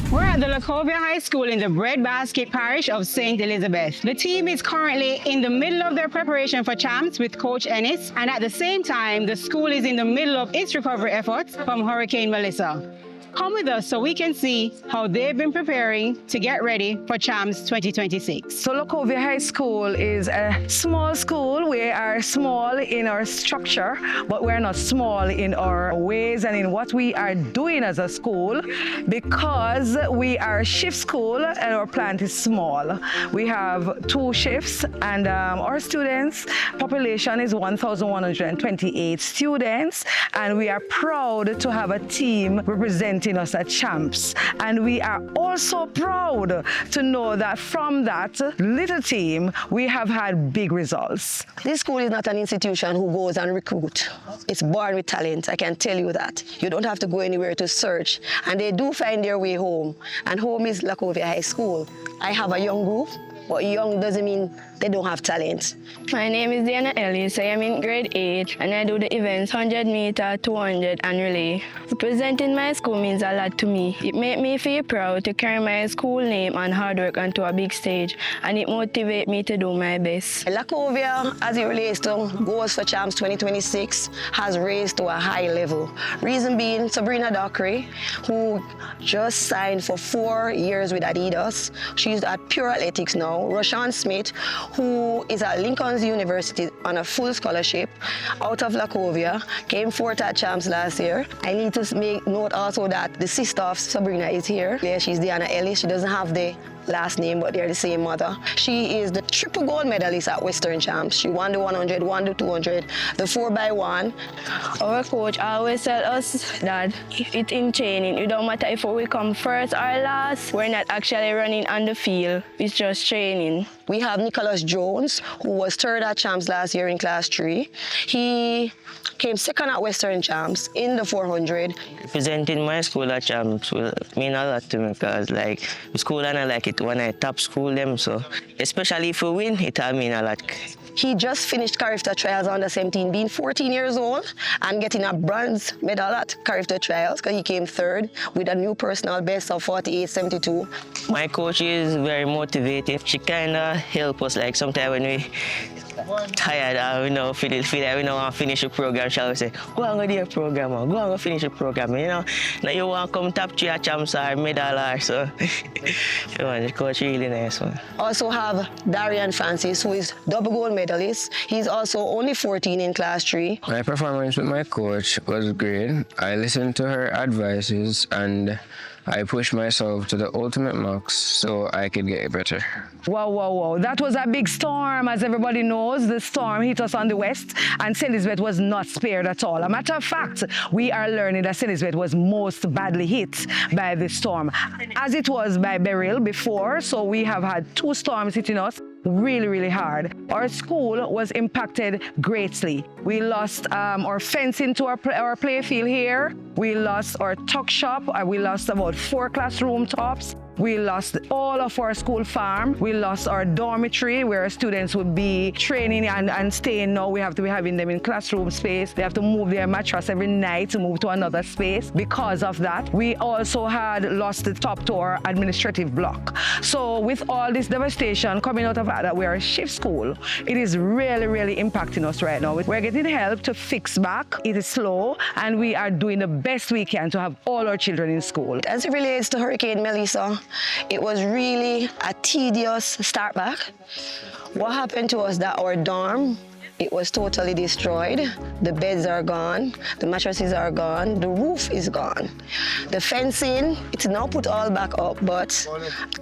We're at the Lacovia High School in the Breadbasket Parish of St. Elizabeth. The team is currently in the middle of their preparation for champs with Coach Ennis, and at the same time, the school is in the middle of its recovery efforts from Hurricane Melissa. Come with us so we can see how they've been preparing to get ready for Champs 2026. So Lacovia High School is a small school. We are small in our structure, but we're not small in our ways and in what we are doing as a school, because we are a shift school and our plant is small. We have 2 shifts, and our students population is 1,128 students, and we are proud to have a team representing us at Champs. And we are also proud to know that from that little team, we have had big results. This school is not an institution who goes and recruit. It's born with talent, I can tell you that. You don't have to go anywhere to search, and they do find their way home. And home is Lacovia High School. I have a young group, but young doesn't mean they don't have talent. My name is Diana Ellis. I am in grade 8 and I do the events 100 meter, 200 and relay. Representing my school means a lot to me. It makes me feel proud to carry my school name and hard work onto a big stage, and it motivates me to do my best. Lacovia, as it relates to goals for Champs 2026, has raised to a high level. Reason being, Sabrina Dockery, who just signed for 4 years with Adidas. She's at Pure Athletics now. Rashawn Smith, who is at Lincoln's University on a full scholarship out of Lacovia, came fourth at Champs last year. I need to make note also that the sister of Sabrina is here. Yeah, she's Diana Ellis. She doesn't have the last name, but they're the same mother. She is the triple gold medalist at Western Champs. She won the 100, won the 200, the 4x1. Our coach always tells us that if it's in training, it don't matter if we come first or last, we're not actually running on the field, it's just training. We have Nicholas Jones, who was third at Champs last year in class 3. He came second at Western Champs in the 400. Representing my school at Champs will mean a lot to me, because like the school and I like it when I top school them, so especially if we win, it'll mean a lot. He just finished Carifta Trials under 17, being 14 years old and getting a bronze medal at Carifta Trials, because he came third with a new personal best of 48.72. My coach is very motivating. She kind of help us, like sometimes when we tired and we know feel like we don't want to finish the program, shall we say, go on with your program, go on and finish the program, you know. Now you want to come top 3 at Champs or medal or so. The coach really nice one. Also have Darian Francis, who is double gold medalist. He's also only 14 in class 3. My performance with my coach was great. I listened to her advices and I pushed myself to the ultimate max so I could get better. Wow, wow, wow. That was a big storm. As everybody knows, the storm hit us on the west, and St. Elizabeth was not spared at all. A matter of fact, we are learning that St. Elizabeth was most badly hit by the storm, as it was by Beryl before. So we have had 2 storms hitting us really, really hard. Our school was impacted greatly. We lost our fencing to our play field here. We lost our tuck shop. We lost about 4 classroom tops. We lost all of our school farm. We lost our dormitory where students would be training and staying. Now we have to be having them in classroom space. They have to move their mattress every night to move to another space. Because of that, we also had lost the top to our administrative block. So with all this devastation coming out of that, we are a shift school. It is really, really impacting us right now. We're getting help to fix back. It is slow, and we are doing the best we can to have all our children in school. As it relates to Hurricane Melissa, it was really a tedious start back. What happened to us that our dorm, it was totally destroyed. The beds are gone, the mattresses are gone, the roof is gone. The fencing, it's now put all back up, but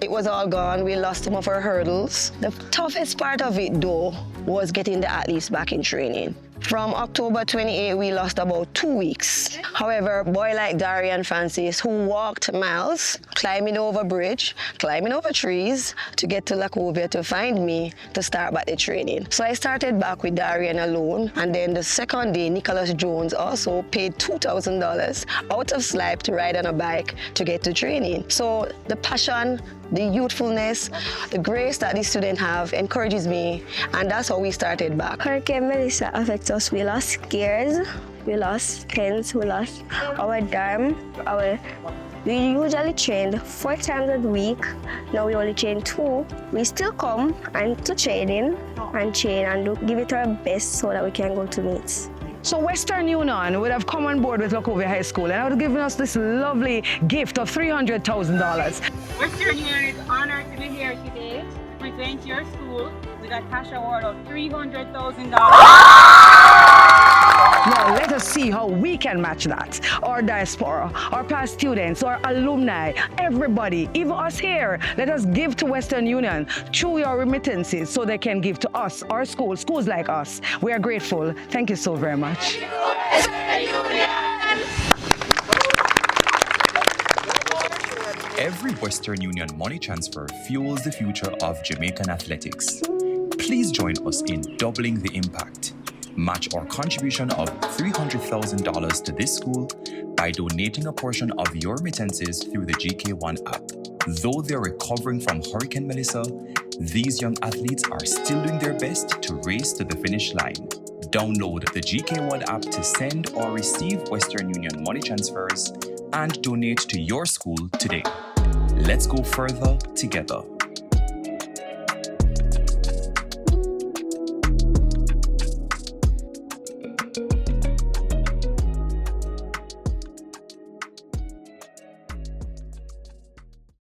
it was all gone. We lost some of our hurdles. The toughest part of it, though, was getting the athletes back in training. From October 28, we lost about 2 weeks. However, a boy like Darian Francis, who walked miles, climbing over bridge, climbing over trees to get to Lacovia to find me to start back the training. So I started back with Darian alone, and then the second day, Nicholas Jones also paid $2,000 out of Slipe to ride on a bike to get to training. So the passion, the youthfulness, the grace that these students have encourages me, and that's how we started back. Hurricane Melissa affects us. We lost gears, we lost pens, we lost our dorm, our We usually train 4 times a week. Now we only train 2. We still come and to training and train and give it our best so that we can go to meets. So Western Union would have come on board with Lacovia High School and would have given us this lovely gift of $300,000. Western Union is honored to be here today to present your school with a cash award of $300,000. Now let us see how we can match that. Our diaspora, our past students, our alumni, everybody, even us here, let us give to Western Union through your remittances so they can give to us, our schools, schools like us. We are grateful. Thank you so very much. Every Western Union money transfer fuels the future of Jamaican athletics. Please join us in doubling the impact. Match our contribution of $300,000 to this school by donating a portion of your remittances through the GK1 app. Though they're recovering from Hurricane Melissa, these young athletes are still doing their best to race to the finish line. Download the GK1 app to send or receive Western Union money transfers and donate to your school today. Let's go further together.